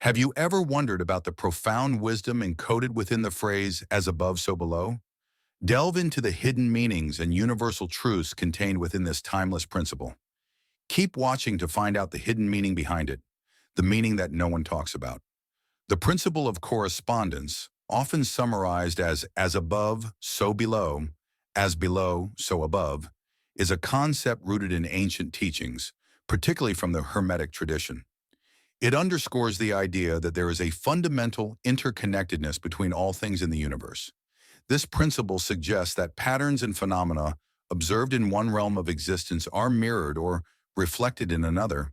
Have you ever wondered about the profound wisdom encoded within the phrase, as above, so below? Delve into the hidden meanings and universal truths contained within this timeless principle. Keep watching to find out the hidden meaning behind it, the meaning that no one talks about. The principle of correspondence, often summarized as above, so below, so above, is a concept rooted in ancient teachings, particularly from the Hermetic tradition. It underscores the idea that there is a fundamental interconnectedness between all things in the universe. This principle suggests that patterns and phenomena observed in one realm of existence are mirrored or reflected in another,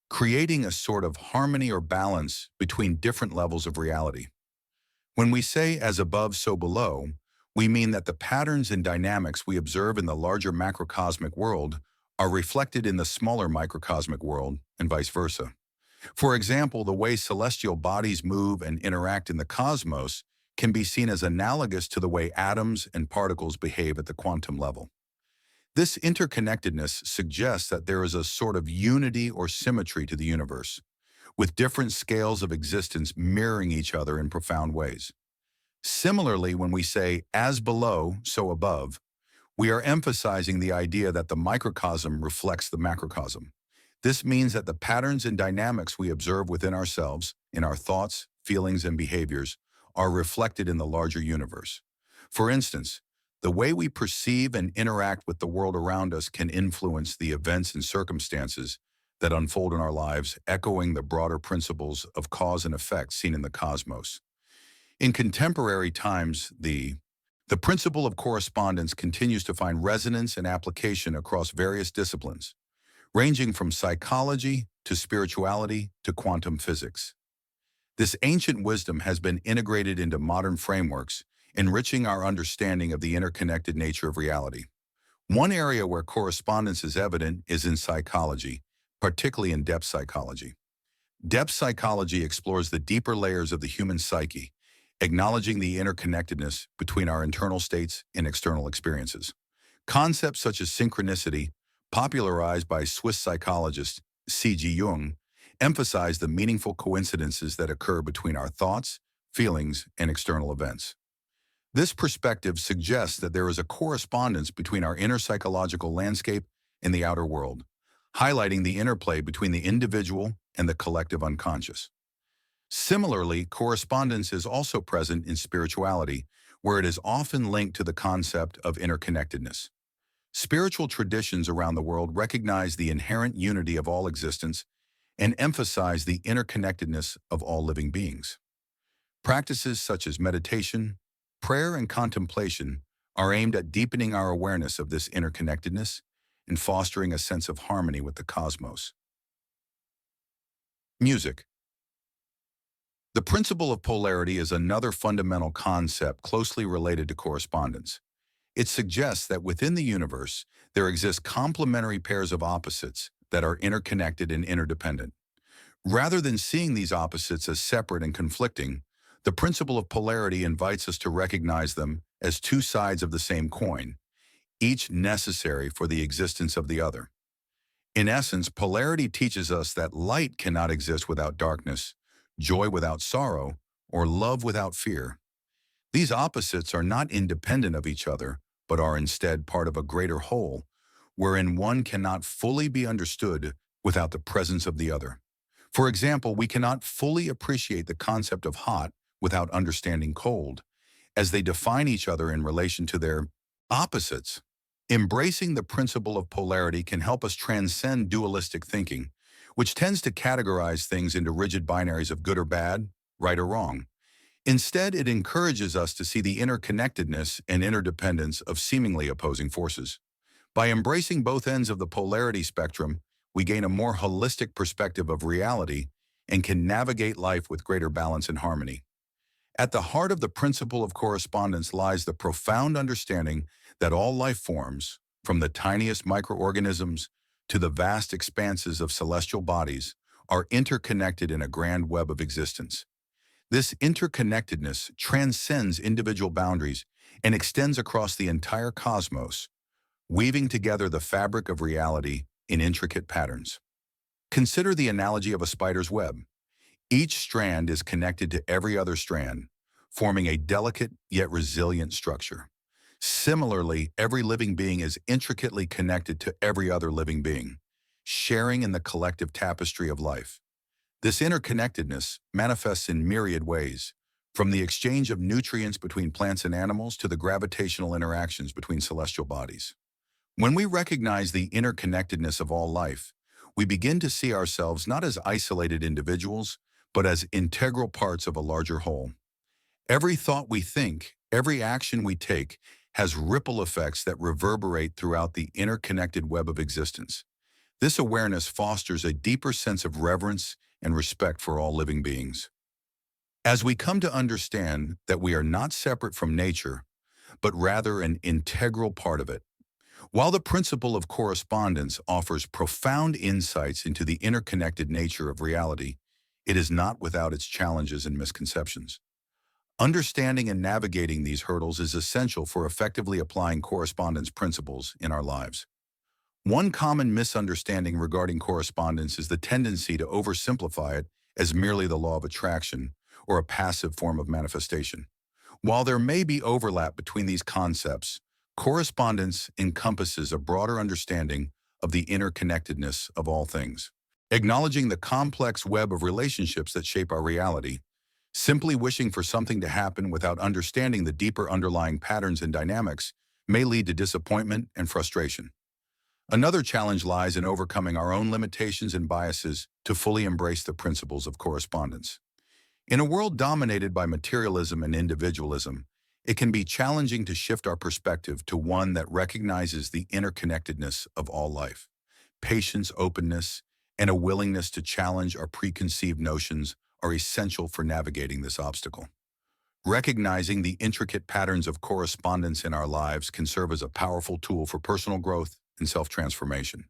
creating a sort of harmony or balance between different levels of reality. When we say as above, so below, we mean that the patterns and dynamics we observe in the larger macrocosmic world are reflected in the smaller microcosmic world, and vice versa. For example, the way celestial bodies move and interact in the cosmos can be seen as analogous to the way atoms and particles behave at the quantum level. This interconnectedness suggests that there is a sort of unity or symmetry to the universe, with different scales of existence mirroring each other in profound ways. Similarly, when we say, as below, so above, we are emphasizing the idea that the microcosm reflects the macrocosm. This means that the patterns and dynamics we observe within ourselves, in our thoughts, feelings, and behaviors, are reflected in the larger universe. For instance, the way we perceive and interact with the world around us can influence the events and circumstances that unfold in our lives, echoing the broader principles of cause and effect seen in the cosmos. In contemporary times, the principle of correspondence continues to find resonance and application across various disciplines, ranging from psychology to spirituality to quantum physics. This ancient wisdom has been integrated into modern frameworks, enriching our understanding of the interconnected nature of reality. One area where correspondence is evident is in psychology, particularly in depth psychology. Depth psychology explores the deeper layers of the human psyche, acknowledging the interconnectedness between our internal states and external experiences. Concepts such as synchronicity, popularized by Swiss psychologist C.G. Jung, emphasize the meaningful coincidences that occur between our thoughts, feelings, and external events. This perspective suggests that there is a correspondence between our inner psychological landscape and the outer world, highlighting the interplay between the individual and the collective unconscious. Similarly, correspondence is also present in spirituality, where it is often linked to the concept of interconnectedness. Spiritual traditions around the world recognize the inherent unity of all existence and emphasize the interconnectedness of all living beings. Practices such as meditation, prayer, and contemplation are aimed at deepening our awareness of this interconnectedness and fostering a sense of harmony with the cosmos. Music. The principle of polarity is another fundamental concept closely related to correspondence. It suggests that within the universe, there exist complementary pairs of opposites that are interconnected and interdependent. Rather than seeing these opposites as separate and conflicting, the principle of polarity invites us to recognize them as two sides of the same coin, each necessary for the existence of the other. In essence, polarity teaches us that light cannot exist without darkness, joy without sorrow, or love without fear. These opposites are not independent of each other, but are instead part of a greater whole, wherein one cannot fully be understood without the presence of the other. For example, we cannot fully appreciate the concept of hot without understanding cold, as they define each other in relation to their opposites. Embracing the principle of polarity can help us transcend dualistic thinking, which tends to categorize things into rigid binaries of good or bad, right or wrong. Instead, it encourages us to see the interconnectedness and interdependence of seemingly opposing forces. By embracing both ends of the polarity spectrum, we gain a more holistic perspective of reality and can navigate life with greater balance and harmony. At the heart of the principle of correspondence lies the profound understanding that all life forms, from the tiniest microorganisms to the vast expanses of celestial bodies, are interconnected in a grand web of existence. This interconnectedness transcends individual boundaries and extends across the entire cosmos, weaving together the fabric of reality in intricate patterns. Consider the analogy of a spider's web. Each strand is connected to every other strand, forming a delicate yet resilient structure. Similarly, every living being is intricately connected to every other living being, sharing in the collective tapestry of life. This interconnectedness manifests in myriad ways, from the exchange of nutrients between plants and animals to the gravitational interactions between celestial bodies. When we recognize the interconnectedness of all life, we begin to see ourselves not as isolated individuals, but as integral parts of a larger whole. Every thought we think, every action we take, has ripple effects that reverberate throughout the interconnected web of existence. This awareness fosters a deeper sense of reverence and respect for all living beings. As we come to understand that we are not separate from nature, but rather an integral part of it, while the principle of correspondence offers profound insights into the interconnected nature of reality, it is not without its challenges and misconceptions. Understanding and navigating these hurdles is essential for effectively applying correspondence principles in our lives. One common misunderstanding regarding correspondence is the tendency to oversimplify it as merely the law of attraction or a passive form of manifestation. While there may be overlap between these concepts, correspondence encompasses a broader understanding of the interconnectedness of all things. Acknowledging the complex web of relationships that shape our reality, simply wishing for something to happen without understanding the deeper underlying patterns and dynamics may lead to disappointment and frustration. Another challenge lies in overcoming our own limitations and biases to fully embrace the principles of correspondence. In a world dominated by materialism and individualism, it can be challenging to shift our perspective to one that recognizes the interconnectedness of all life. Patience, openness, and a willingness to challenge our preconceived notions are essential for navigating this obstacle. Recognizing the intricate patterns of correspondence in our lives can serve as a powerful tool for personal growth and self-transformation.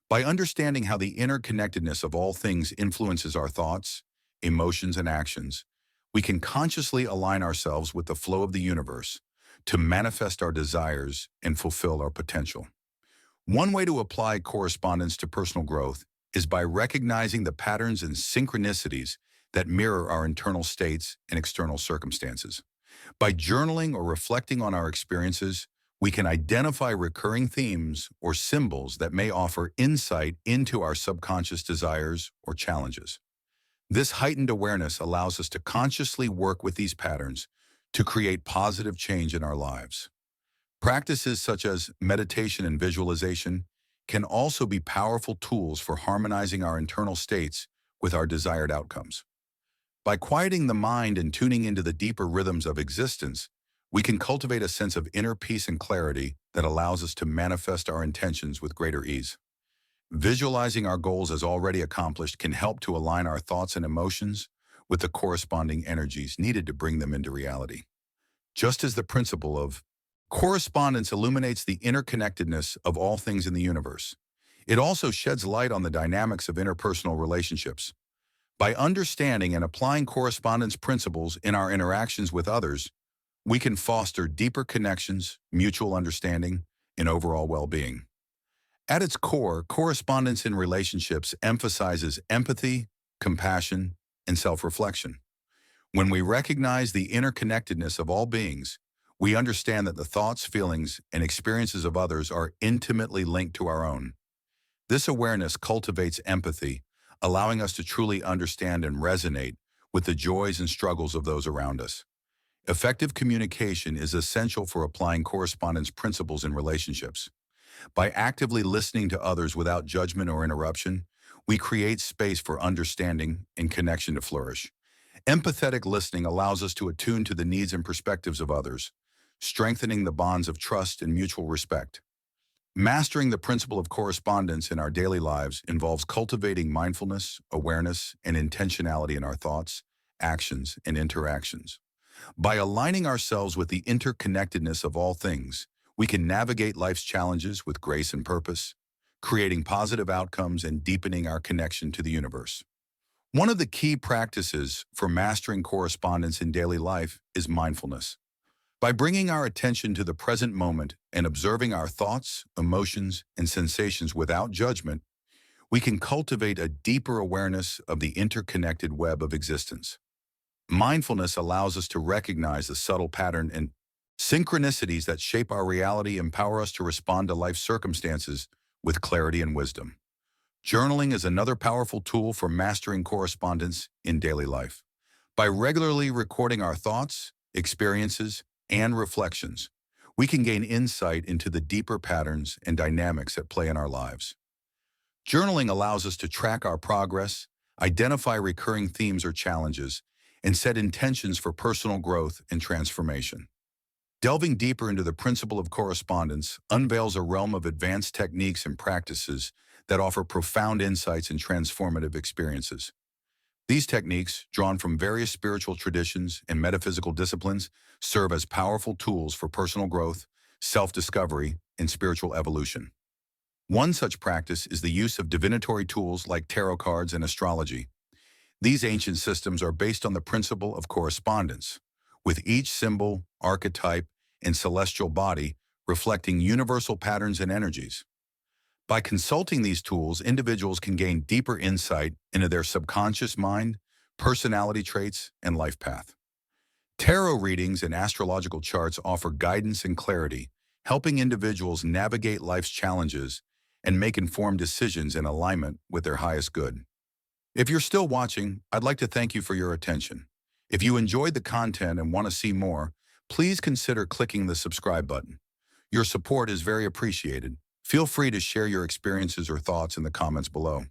By understanding how the interconnectedness of all things influences our thoughts, emotions, and actions, we can consciously align ourselves with the flow of the universe to manifest our desires and fulfill our potential. One way to apply correspondence to personal growth is by recognizing the patterns and synchronicities that mirror our internal states and external circumstances. By journaling or reflecting on our experiences, we can identify recurring themes or symbols that may offer insight into our subconscious desires or challenges. This heightened awareness allows us to consciously work with these patterns to create positive change in our lives. Practices such as meditation and visualization can also be powerful tools for harmonizing our internal states with our desired outcomes. By quieting the mind and tuning into the deeper rhythms of existence, we can cultivate a sense of inner peace and clarity that allows us to manifest our intentions with greater ease. Visualizing our goals as already accomplished can help to align our thoughts and emotions with the corresponding energies needed to bring them into reality. Just as the principle of correspondence illuminates the interconnectedness of all things in the universe, it also sheds light on the dynamics of interpersonal relationships. By understanding and applying correspondence principles in our interactions with others, we can foster deeper connections, mutual understanding, and overall well-being. At its core, correspondence in relationships emphasizes empathy, compassion, and self-reflection. When we recognize the interconnectedness of all beings, we understand that the thoughts, feelings, and experiences of others are intimately linked to our own. This awareness cultivates empathy, allowing us to truly understand and resonate with the joys and struggles of those around us. Effective communication is essential for applying correspondence principles in relationships. By actively listening to others without judgment or interruption, we create space for understanding and connection to flourish. Empathetic listening allows us to attune to the needs and perspectives of others, strengthening the bonds of trust and mutual respect. Mastering the principle of correspondence in our daily lives involves cultivating mindfulness, awareness, and intentionality in our thoughts, actions, and interactions. By aligning ourselves with the interconnectedness of all things, we can navigate life's challenges with grace and purpose, creating positive outcomes and deepening our connection to the universe. One of the key practices for mastering correspondence in daily life is mindfulness. By bringing our attention to the present moment and observing our thoughts, emotions, and sensations without judgment, we can cultivate a deeper awareness of the interconnected web of existence. Mindfulness allows us to recognize the subtle pattern and synchronicities that shape our reality, empower us to respond to life's circumstances with clarity and wisdom. Journaling is another powerful tool for mastering correspondence in daily life. By regularly recording our thoughts, experiences, and reflections, we can gain insight into the deeper patterns and dynamics at play in our lives. Journaling allows us to track our progress, identify recurring themes or challenges, and set intentions for personal growth and transformation. Delving deeper into the principle of correspondence unveils a realm of advanced techniques and practices that offer profound insights and transformative experiences. These techniques, drawn from various spiritual traditions and metaphysical disciplines, serve as powerful tools for personal growth, self-discovery, and spiritual evolution. One such practice is the use of divinatory tools like tarot cards and astrology. These ancient systems are based on the principle of correspondence, with each symbol, archetype, and celestial body reflecting universal patterns and energies. By consulting these tools, individuals can gain deeper insight into their subconscious mind, personality traits, and life path. Tarot readings and astrological charts offer guidance and clarity, helping individuals navigate life's challenges and make informed decisions in alignment with their highest good. If you're still watching, I'd like to thank you for your attention. If you enjoyed the content and want to see more, please consider clicking the subscribe button. Your support is very appreciated. Feel free to share your experiences or thoughts in the comments below.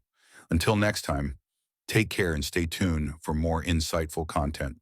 Until next time, take care and stay tuned for more insightful content.